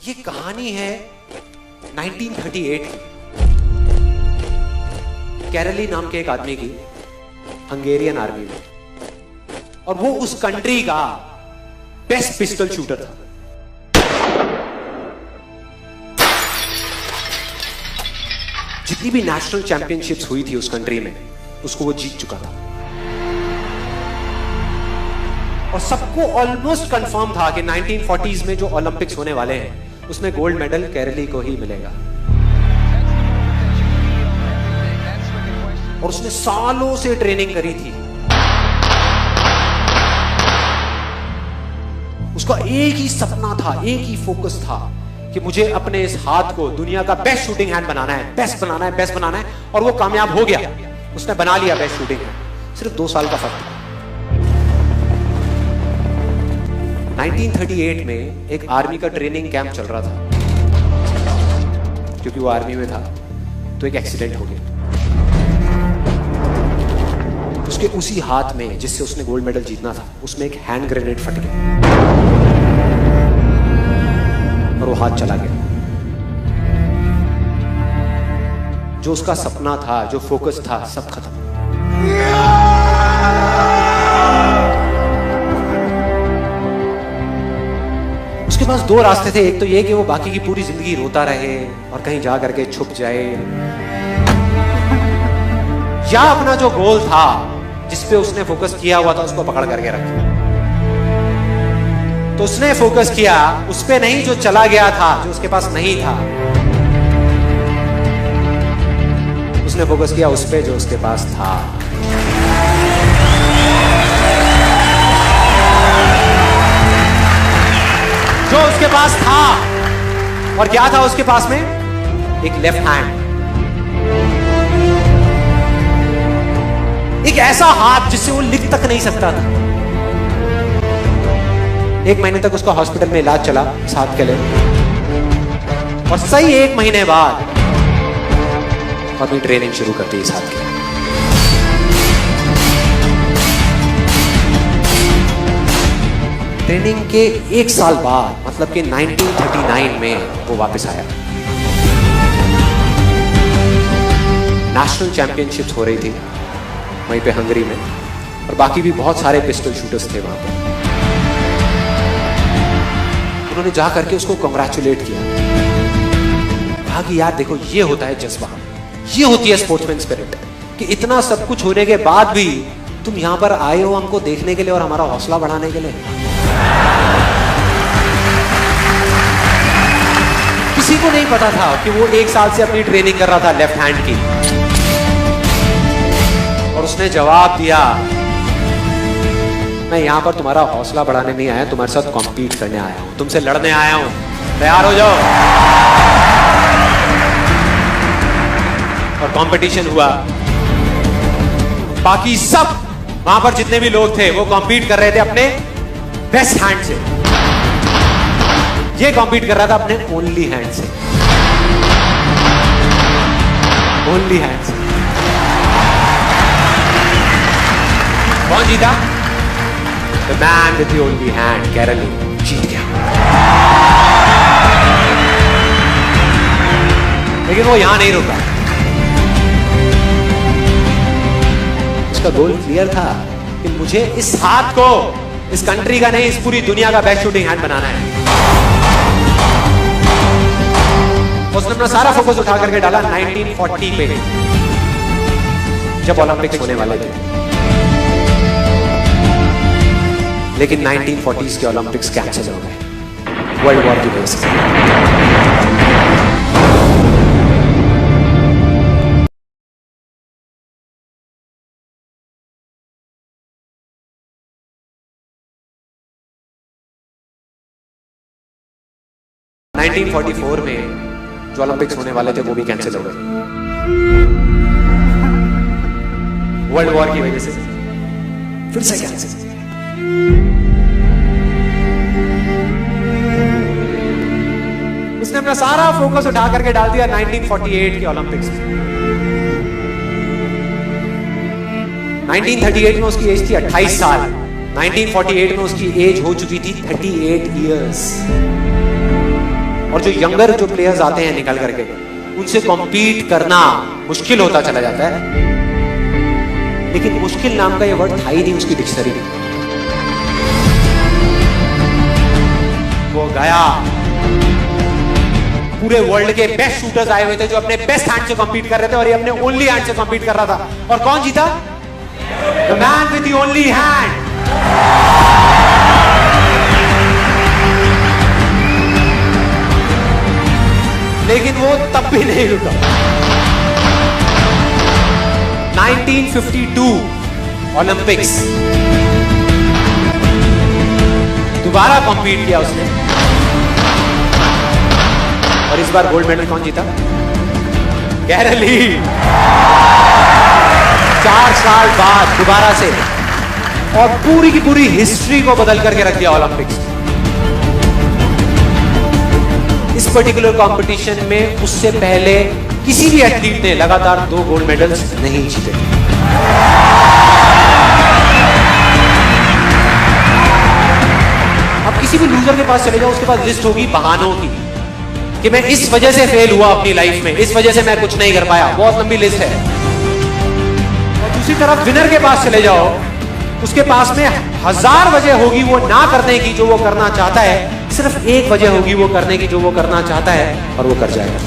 ये कहानी है 1938 की। कैरली नाम के एक आदमी की हंगेरियन आर्मी में, और वो उस कंट्री का बेस्ट पिस्टल शूटर था। जितनी भी नेशनल चैंपियनशिप्स हुई थी उस कंट्री में, उसको वो जीत चुका था। और सबको ऑलमोस्ट कंफर्म था कि 1940s में जो ओलंपिक्स होने वाले हैं उसमें गोल्ड मेडल कैरली को ही मिलेगा। और उसने सालों से ट्रेनिंग करी थी। उसका एक ही सपना था, एक ही फोकस था कि मुझे अपने इस हाथ को दुनिया का बेस्ट शूटिंग हैंड बनाना है, बेस्ट बनाना है, बेस्ट बनाना है। और वो कामयाब हो गया, उसने बना लिया बेस्ट शूटिंग हैंड। सिर्फ 2 साल का फर्क था। 1938 में एक आर्मी का ट्रेनिंग कैंप चल रहा था। क्योंकि वो आर्मी में था तो एक एक्सीडेंट हो गया। उसके उसी हाथ में जिससे उसने गोल्ड मेडल जीतना था, उसमें एक हैंड ग्रेनेड फट गया और वो हाथ चला गया। जो उसका सपना था, जो फोकस था, सब खत्म। उसके पास 2 रास्ते थे। एक तो ये कि वो बाकी की पूरी जिंदगी रोता रहे और कहीं जा करके छुप जाए, या अपना जो गोल था जिस पे उसने फोकस किया हुआ था उसको पकड़ करके रखे। तो उसने फोकस किया उस पे नहीं जो चला गया था, जो उसके पास नहीं था। उसने फोकस किया उस पे जो उसके पास था। जो उसके पास था। और क्या था उसके पास में? एक लेफ्ट हैंड, एक ऐसा हाथ जिससे वो लिख तक नहीं सकता था। 1 महीने तक उसका हॉस्पिटल में इलाज चला इस हाथ के लिए, और सही 1 महीने बाद अपनी ट्रेनिंग शुरू कर दी इस हाथ की। ट्रेनिंग के 1 साल बाद, मतलब कि 1939 में वो वापस आया। नेशनल चैंपियनशिप्स हो रही थी वहीं पे हंगरी में, और बाकी भी बहुत सारे पिस्टल शूटर्स थे वहां पर। उन्होंने जा करके उसको कांग्रेचुलेट किया। कहा कि यार देखो, ये होता है जज्बा, ये होती है स्पोर्ट्समैन स्पिरिट, कि इतना सब कुछ होने के बाद भी तुम यहां पर आए हो हमको देखने के लिए और हमारा हौसला बढ़ाने के लिए। किसी को नहीं पता था कि वो 1 साल से अपनी ट्रेनिंग कर रहा था लेफ्ट हैंड की। और उसने जवाब दिया, मैं यहां पर तुम्हारा हौसला बढ़ाने नहीं आया, तुम्हारे साथ कॉम्पीट करने आया हूं, तुमसे लड़ने आया हूं, तैयार हो जाओ। और कंपटीशन हुआ। बाकी सब वहां पर जितने भी लोग थे वो कॉम्पीट कर रहे थे अपने बेस्ट हैंड से। ये कॉम्पीट कर रहा था अपने ओनली हैंड से। ओनली हैंड से। कौन जीता? The man with the only hand, Kairali जीत गया। लेकिन वो यहां नहीं रुका। उसका गोल क्लियर था कि मुझे इस हाथ को इस कंट्री का नहीं, इस पूरी दुनिया का बेस्ट शूटिंग हैंड बनाना है। उसने अपना सारा फोकस उठा करके डाला 1940 पे, जब ओलंपिक्स होने वाले थे। लेकिन 1940s के ओलंपिक्स कैंसिल हो गए वर्ल्ड वॉर की वजह से। – 1944 में जो ओलंपिक्स होने वाले थे वो भी कैंसिल हो गए वर्ल्ड वॉर की वजह से। फिर से कैंसिल। उसने अपना सारा फोकस उठा करके डाल दिया 1948 के ओलंपिक्स में। 1938 में उसकी एज थी 28 साल। 1948 में उसकी एज हो चुकी थी 38 इयर्स। और जो यंगर जो प्लेयर्स आते हैं निकल करके, उनसे कॉम्पीट करना मुश्किल होता चला जाता है। लेकिन मुश्किल नाम का ये वर्ड था ही नहीं उसकी डिक्शनरी में। वो गया, पूरे वर्ल्ड के बेस्ट शूटर्स आए हुए थे जो अपने बेस्ट हैंड से कॉम्पीट कर रहे थे, और ये अपने ओनली हैंड से कॉम्पीट कर रहा था। और कौन जीता? The man with the only hand. लेकिन वो तब भी नहीं रुका। 1952 ओलंपिक्स, दोबारा कॉम्पीट किया उसने, और इस बार गोल्ड मेडल कौन जीता? गैरल ली। 4 साल बाद दोबारा से, और पूरी की पूरी हिस्ट्री को बदल करके रख दिया ओलंपिक्स। इस पर्टिकुलर कंपटीशन में उससे पहले किसी भी एथलीट ने लगातार 2 गोल्ड मेडल्स नहीं जीते। अब किसी भी लूजर के पास चले जाओ, उसके पास लिस्ट होगी बहानों की कि मैं इस वजह से फेल हुआ अपनी लाइफ में, इस वजह से मैं कुछ नहीं कर पाया। बहुत लंबी लिस्ट है। और दूसरी तरफ विनर के पास चले जाओ, उसके पास में 1000 वजह होगी वो ना करने की जो वो करना चाहता है, सिर्फ एक वजह होगी वो करने की जो वो करना चाहता है, और वो कर जाएगा।